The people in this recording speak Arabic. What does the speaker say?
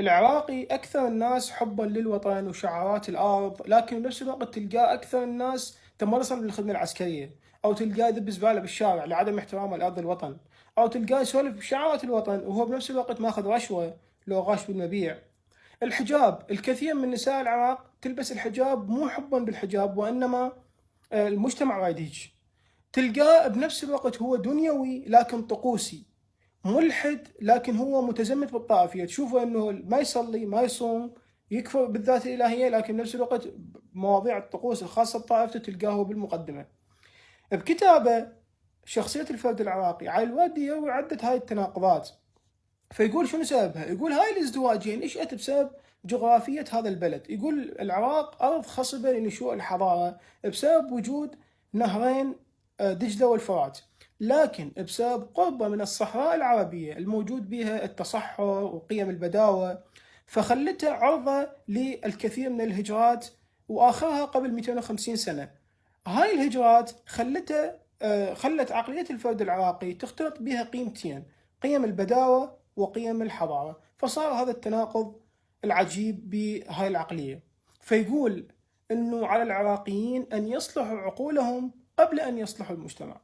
العراقي أكثر الناس حبًا للوطن وشعارات الأرض، لكن بنفس الوقت تلقاه أكثر الناس تمرسًا بالخدمة العسكرية، أو تلقاه يدب زبالة بالشارع لعدم احترامه لأرض الوطن، أو تلقاه يسولف بشعارات الوطن وهو بنفس الوقت ماخذ رشوة لو غاش بالمبيع. الحجاب، الكثير من نساء العراق تلبس الحجاب مو حبًا بالحجاب وإنما المجتمع رايد هيج. تلقاه بنفس الوقت هو دنيوي لكن طقوسي، ملحد لكن هو متزمت بالطائفية، تشوفه انه ما يصلي ما يصوم، يكفر بالذات الإلهية، لكن بنفس الوقت مواضيع الطقوس الخاصة بطائفته تلقاه بالمقدمة. بكتابه شخصية الفرد العراقي على الوادي يروي عدة هاي التناقضات، فيقول شنو سببها؟ يقول هاي الازدواجية نشأت بسبب جغرافية هذا البلد. يقول العراق أرض خصبة لنشوء الحضارة بسبب وجود نهرين، دجلة والفرات، لكن بسبب قربه من الصحراء العربية الموجود بها التصحر وقيم البداوة، فخلتها عرضة للكثير من الهجرات، وآخرها قبل 250 سنة. هاي الهجرات خلت عقلية الفرد العراقي تختلط بها قيمتين: قيم البداوة وقيم الحضارة، فصار هذا التناقض العجيب بهاي العقلية. فيقول إنه على العراقيين أن يصلحوا عقولهم قبل أن يصلحوا المجتمع.